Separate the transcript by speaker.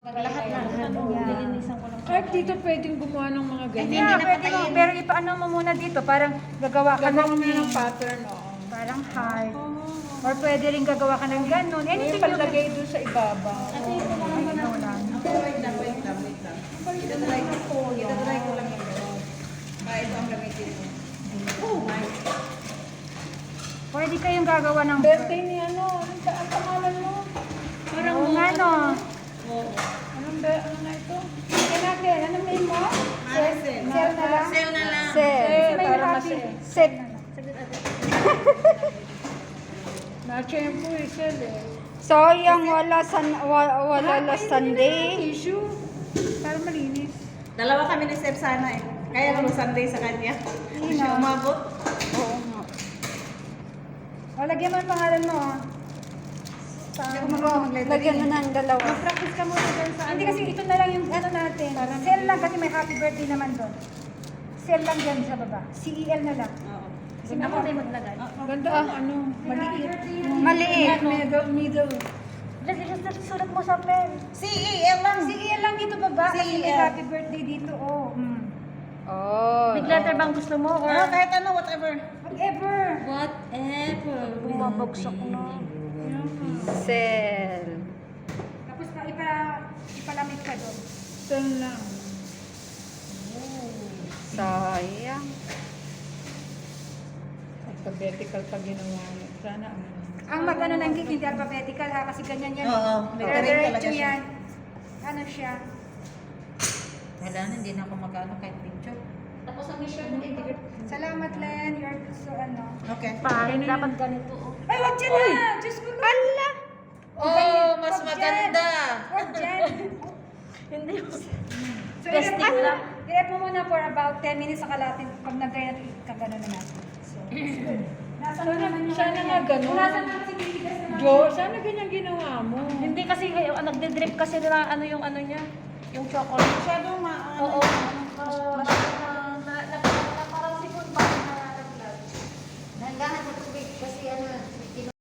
Speaker 1: Lahat na. Nilinisan ko lang.
Speaker 2: Kahit dito pwedeng gumawa ng mga
Speaker 3: Hindi
Speaker 2: ganyan.
Speaker 3: na pwede mo, pero ipaano mo muna dito, parang gagawa ka
Speaker 2: Gagawa mo
Speaker 3: ng
Speaker 2: ng pattern, oo.
Speaker 3: parang heart. Or pwede rin gagawa ka ng ganun.
Speaker 2: Yung
Speaker 3: Anything you can.
Speaker 2: palagay doon sa ibaba.
Speaker 1: Kasi ito lang
Speaker 3: Ay,
Speaker 1: naman
Speaker 3: ikaw
Speaker 1: ang
Speaker 3: lang.
Speaker 4: Wait lang. Itatry ko lang yung gano'n. Ito ang gamitin mo.
Speaker 3: Pwede kayong gagawa ng
Speaker 2: Birthday ni ano ang pangalan mo?
Speaker 3: Parang nga no.
Speaker 2: Ano na ito?
Speaker 3: Kaya natin, ano may mo?
Speaker 4: Sel.
Speaker 3: Sel na lang.
Speaker 4: Sel na lang.
Speaker 2: Eh,
Speaker 3: May
Speaker 2: para
Speaker 3: happy.
Speaker 2: masaya.
Speaker 3: Set.
Speaker 2: Na-champo eh, Sel eh.
Speaker 3: Sayang, wala last Sunday.
Speaker 2: Tissue. Para malinis.
Speaker 4: Dalawa kami ni Steph sana eh. Kaya lang Sunday sa kanya. Hindi siya umabot.
Speaker 3: Oo nga. O, lagyan mo ang pangalan mo. Lagyan mo ng dalawa.
Speaker 1: practice ka muna dyan sa
Speaker 3: Hindi kasi ito na lang yung ano natin. Sel lang kasi may happy birthday naman doon. Sel lang dyan sa baba. CEL na lang.
Speaker 4: Oo.
Speaker 1: Kasi ako tayo maglagay.
Speaker 2: Ganda ang ano, maliit.
Speaker 3: Maliit.
Speaker 2: Middle.
Speaker 1: Sulat mo sa pen.
Speaker 4: CEL lang.
Speaker 3: CEL lang dito baba. Kasi may
Speaker 4: CEL.
Speaker 3: happy birthday dito. Oh. Oh.
Speaker 1: Big letter bang gusto mo? Or
Speaker 4: Kahit ano, whatever.
Speaker 3: Whatever.
Speaker 1: whatever. Bumabagsak na.
Speaker 3: Sel. Tapos ipalamig ka doon.
Speaker 2: Sel lang.
Speaker 3: Sayang.
Speaker 2: Alphabetical pa ginawa niya. Sana ano.
Speaker 3: Ang mag-ano ng cake, hindi alphabetical ha, kasi ganyan yan.
Speaker 4: Oo, may
Speaker 3: Pero
Speaker 4: correct talaga
Speaker 3: diretso
Speaker 4: siya.
Speaker 3: yan. Ano siya?
Speaker 4: Wala na, hindi na ako magkano kahit picture.
Speaker 1: Tapos ang mission mo ito.
Speaker 3: Salamat, Len. You're so ano.
Speaker 4: Okay.
Speaker 1: Pahit dapat ganito.
Speaker 3: Ay, wag dyan na! Diyos ko na! Ala!
Speaker 4: Oh, mas maganda.
Speaker 3: Wag dyan!
Speaker 1: Hindi mo.
Speaker 3: So,
Speaker 1: Testing lang.
Speaker 3: i-rep mo muna for about 10 minutes saka natin, pag nag-try natin, kagano na natin. So, nasa naman yung
Speaker 2: Sana nga ganun.
Speaker 3: Nasa naman si Titigas naman.
Speaker 2: Jo, sana ganyan ginawa mo.
Speaker 1: Hindi kasi nagde-drip kasi nila ano yung ano niya. Yung chocolate.
Speaker 4: Masyadong
Speaker 1: Oo.